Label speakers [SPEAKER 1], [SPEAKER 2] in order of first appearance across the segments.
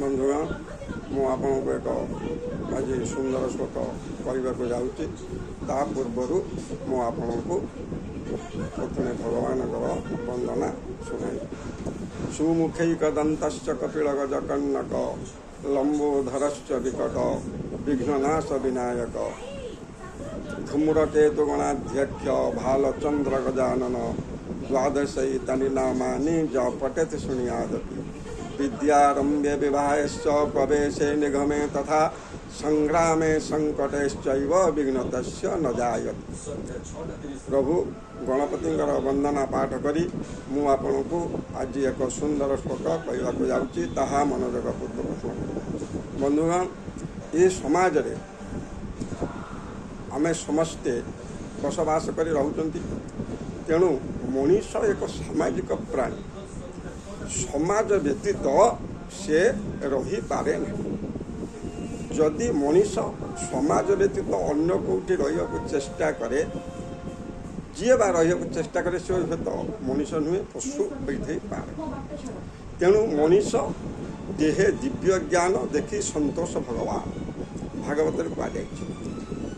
[SPEAKER 1] ବନ୍ଧୁଗଣ, ମୁଁ ଆପଣଙ୍କୁ ଏକ ଆଜି ସୁନ୍ଦର ଶ୍ଲୋକ କହିବାକୁ ଯାଉଛି। ତା ପୂର୍ବରୁ ମୁଁ ଆପଣଙ୍କୁ ପ୍ରଥମେ ଭଗବାନଙ୍କର ବନ୍ଦନା ଶୁଣାଇବି। ସୁମୁଖୈକଦନ୍ତଶ୍ଚ କପିଳଗଜକର୍ଣ୍ଣକ ଲମ୍ବୋଧରଶ୍ଚ ବିକଟ ବିଘ୍ନନାଶ ବିନାୟକ ଧୂମ୍ରକେତୁଗଣାଧ୍ୟକ୍ଷ ଭାଲଚନ୍ଦ୍ର ଗଜାନନ ଦ୍ୱାଦଶैतानि नामानि जपठेत् शृणुयादपि विद्यारम्भे विवाहेश्च प्रवेशे निगमे तथा संग्रामे संकटेश्चैव विघ्नतस्य न जायते। प्रभु गणपतिंकर वंदना पाठ करी मु आपनकु आज एक सुंदर श्लोक कहवाकू जाउची, ताहा मनोयोग पूर्वक शुणु। बंधुगण, ये समाज रे आमे समस्ते बसवास करी रहउचंती। तेणु मनीष एक सामाजिक प्राणी, समाज व्यतीत से रही पारे नहीं। जदि मनीष समाज व्यतीत अन्य कौटी रहिया चेष्टा करे, जी बा रहिया चेष्टा करे, से तो मनीष नुहे पशु होई पारे। तेणु मनीष देहे दिव्य ज्ञान देखी संतोष भगवान भागवत कहुई।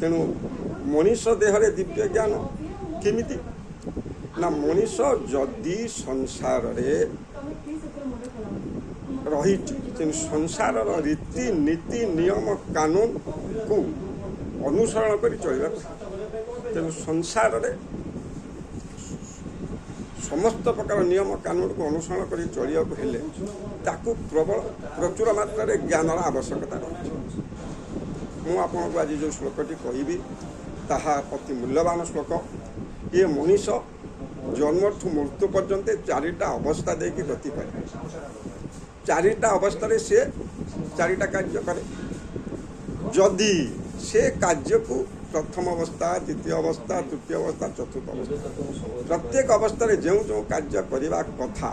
[SPEAKER 1] तेणु मनीष देहरे दिव्य ज्ञान केमिति ना, मनीष जदि संसार रे रही संसार रीति नीति नियम कानून को अनुसरण कर चलवा। तेणु संसार रे समस्त प्रकार नियम कानून को अनुसरण कर चलिया हेले ताकू प्रबल प्रचुर मात्रा ज्ञान आवश्यकता रही। मु आपको आज जो श्लोकटी कहबी ताहा अति मूल्यवान श्लोक। ये मनीष जन्मठू मृत्यु पर्यंत चारिटा अवस्था देकी गति करे। चारिटा अवस्था रे से चारिटा कार्य करे। जदि से कार्य को प्रथम अवस्था, द्वितीय अवस्था, तृतीय अवस्था, चतुर्थ अवस्था, प्रत्येक अवस्था रे जो जो कार्य करवा कथा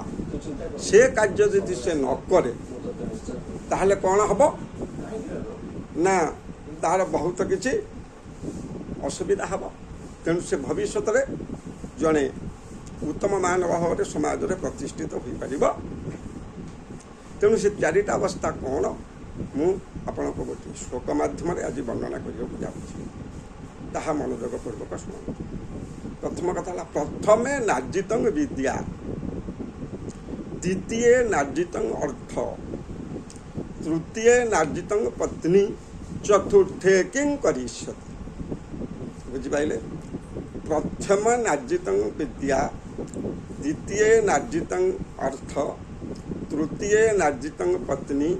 [SPEAKER 1] से कार्य यदि से न करे ताहले कौन हबो ना, तार बहुत किछि असुविधा हबो। तेणु से भविष्य रे जड़े उत्तम मानव भाव में समाज में प्रतिष्ठित हो पार। तेणु से चारिटा अवस्था कौन मु आपन को गोटे श्लोक माध्यम आज वर्णना करने ताहा मनोयोग पूर्वक शुणु। प्रथम कथा है, प्रथमे नार्जितं विद्या, द्वितीय नार्जितं अर्थ, तृतीय नार्जितं पत्नी, चतुर्थे किं करिष्यति। बुझिपाइले? प्रथम नार्जितं विद्या, द्वितीय नार्जितं अर्थ, तृतीय नार्जितं पत्नी,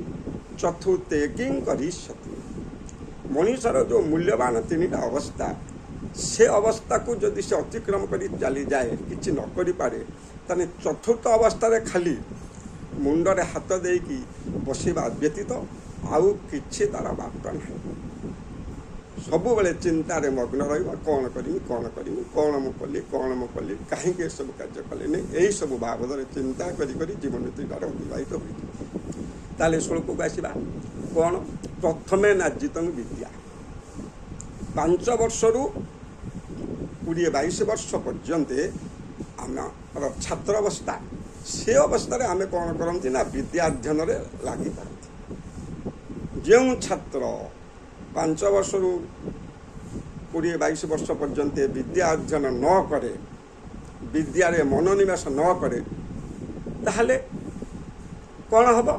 [SPEAKER 1] चतुर्थे किं करिष्यति। मनुष्यर जो मूल्यवान तीनटा अवस्था, से अवस्था को जदि से अतिक्रम कर चली जाए, किसी न करि पारे, ताने चतुर्थ अवस्था रे खाली मुंडरे हाथ देकी बसवा व्यतीत आउ किछि तार बात नहीं। सब बेले चिंतार मग्न रहा, कौन करी कौन करी कौन मु कली कहीं सब कार्य कले नहीं, यही सब बाबद चिंता करी जीवन तार अतिबाहित हो। श्लोक को आसवा कौन, प्रथमे नार्जितं विद्या। 5 वर्ष रु 20-22 वर्ष पर्यंत आम छात्र अवस्था, से अवस्था आम कौन करती ना विद्या अध्ययन लगी पारती। जो छात्र 5 वर्ष रु 20-22 वर्ष पर्यंत विद्या अध्ययन न करे, विद्यारे मनोनिवेश न करे, ताहले कौन हम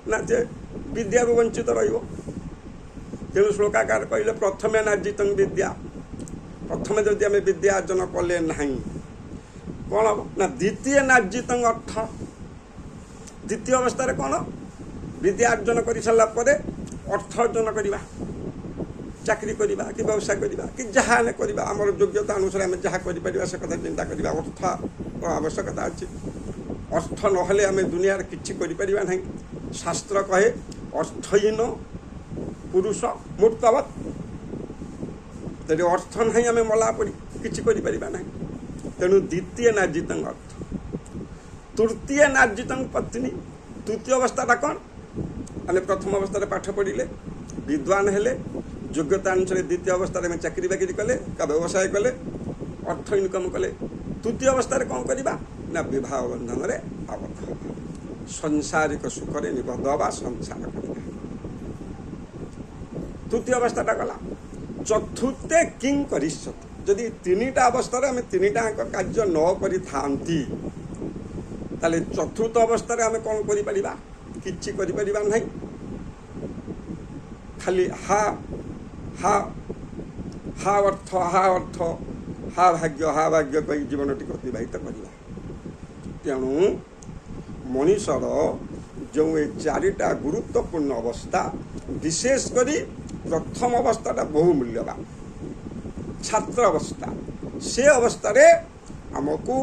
[SPEAKER 1] ना जे विद्या वंचित रहिबो। तेणु श्लोकाकार कहले प्रथमे नार्जितं विद्या, प्रथमे जदि आम विद्या अर्जन कले नहीं कौन हम ना, द्वितीय नार्जितं अर्थ। द्वितीय अवस्था कौन, विद्या अर्जन कर सारा पर अर्थ अर्जन करवा, चाकरी करवा कि व्यवसाय करवा कि जहाँ करवा, आम योग्यता अनुसार आम जहाँ कर से कथा चिंता करवा। अर्थ आवश्यकता अच्छी, अर्थ नहले आम दुनिया किसी कर नहीं। शास्त्र कहे अर्थहीन पुरुष मूर्तवत। तेरे अर्थ नहीं आम मला पड़ी किसी कर नहीं। तेणु द्वितीय नार्जितं अर्थ, तृतीय नार्जितं पत्नी। तृतीय अवस्था कौन, आम प्रथम अवस्था पाठ पढ़िले विद्वान हेले, योग्यता अनुसार द्वितीय अवस्था में चाकरी बाकरी कले, का व्यवसाय कले, अर्थ इनकम कले। तृतीय अवस्था कौन करवा ना, विवाह बंधन में आबद्ध। ସଂସାରିକ ସୁଖରେ ନିବଦ୍ଧ ହେବା ସଂସାର କରିବା। ତୃତୀୟ ଅବସ୍ଥାଟା ଗଲା। ଚତୁର୍ଥେ କିଂ କରିଷ୍ୟତି। ଯଦି ତିନିଟା ଅବସ୍ଥାରେ ଆମେ ତିନିଟାଙ୍କ କାର୍ଯ୍ୟ ନ କରିଥାନ୍ତି ତାହେଲେ ଚତୁର୍ଥ ଅବସ୍ଥାରେ ଆମେ କ'ଣ କରିପାରିବା? କିଛି କରିପାରିବା ନାହିଁ। ଖାଲି ହା ଅର୍ଥ ହା ଭାଗ୍ୟ କହି ଜୀବନଟିକୁ ଅତିବାହିତ କରିବା। ତେଣୁ ମଣିଷର ଯେଉଁ ଏ ଚାରିଟା ଗୁରୁତ୍ୱପୂର୍ଣ୍ଣ ଅବସ୍ଥା, ବିଶେଷ କରି ପ୍ରଥମ ଅବସ୍ଥାଟା ବହୁ ମୂଲ୍ୟବାନ, ଛାତ୍ର ଅବସ୍ଥା। ସେ ଅବସ୍ଥାରେ ଆମକୁ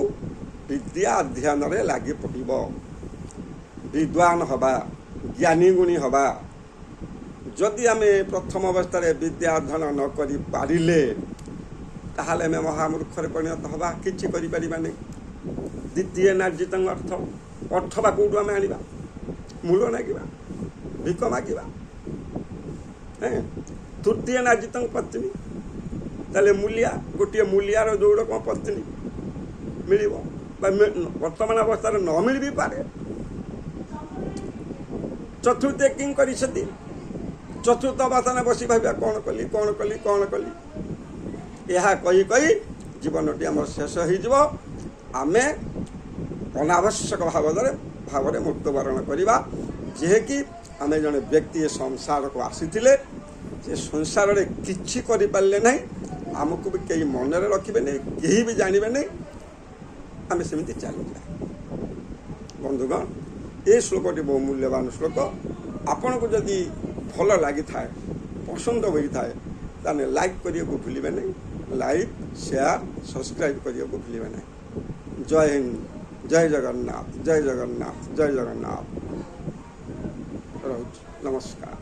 [SPEAKER 1] ବିଦ୍ୟା ଅଧ୍ୟୟନରେ ଲାଗି ପଡ଼ିବ, ବିଦ୍ୱାନ ହେବା, ଜ୍ଞାନୀ ଗୁଣୀ ହେବା। ଯଦି ଆମେ ପ୍ରଥମ ଅବସ୍ଥାରେ ବିଦ୍ୟା ଅଧ୍ୟୟନ ନ କରିପାରିଲେ ତାହେଲେ ଆମେ ମହାମୂର୍ଖରେ ପରିଣତ ହେବା, କିଛି କରିପାରିବା ନାହିଁ। ଦ୍ୱିତୀୟ ନାର୍ଜିତଙ୍କ ଅର୍ଥ ବା କେଉଁଠୁ ଆମେ ଆଣିବା? ମୂଳ ମାଗିବା, ଭିକ ମାଗିବା। ତୃତୀୟ ନାର୍ଜିତଙ୍କ ପତ୍ନୀ, ତାହେଲେ ମୂଲିଆ, ଗୋଟିଏ ମୂଲିଆର ଯୋଉଡ଼ କ'ଣ ପତ୍ନୀ ମିଳିବ ବା ବର୍ତ୍ତମାନ ଅବସ୍ଥାରେ ନ ମିଳିବି ପାରେ। ଚତୁର୍ଥ କିଂ କରିଛନ୍ତି। ଚତୁର୍ଥ ଅବସ୍ଥାରେ ବସି ଭାବିବା କ'ଣ କଲି। ଏହା କହି ଜୀବନଟି ଆମର ଶେଷ ହୋଇଯିବ। ଆମେ ଅନାବଶ୍ୟକ ଭାବରେ ମୃତ୍ୟୁବରଣ କରିବା। ଯେହେକି ଆମେ ଜଣେ ବ୍ୟକ୍ତି ଏ ସଂସାରକୁ ଆସିଥିଲେ, ସେ ସଂସାରରେ କିଛି କରିପାରିଲେ ନାହିଁ, ଆମକୁ ବି କେହି ମନରେ ରଖିବେ ନାହିଁ, କେହି ବି ଜାଣିବେ ନାହିଁ, ଆମେ ସେମିତି ଚାଲିଯିବା। ବନ୍ଧୁଗଣ, ଏ ଶ୍ଲୋକଟି ବହୁ ମୂଲ୍ୟବାନ ଶ୍ଲୋକ। ଆପଣଙ୍କୁ ଯଦି ଭଲ ଲାଗିଥାଏ, ପସନ୍ଦ ହୋଇଥାଏ, ତାହେଲେ ଲାଇକ୍ କରିବାକୁ ଭୁଲିବେ ନାହିଁ। ଲାଇକ୍, ସେୟାର, ସବସ୍କ୍ରାଇବ୍ କରିବାକୁ ଭୁଲିବେ ନାହିଁ। ଜୟ ହିନ୍ଦ, ଜୟ ଜଗନ୍ନାଥ, ଜୟ ଜଗନ୍ନାଥ, ଜୟ ଜଗନ୍ନାଥ। ରହୁଛି, ନମସ୍କାର।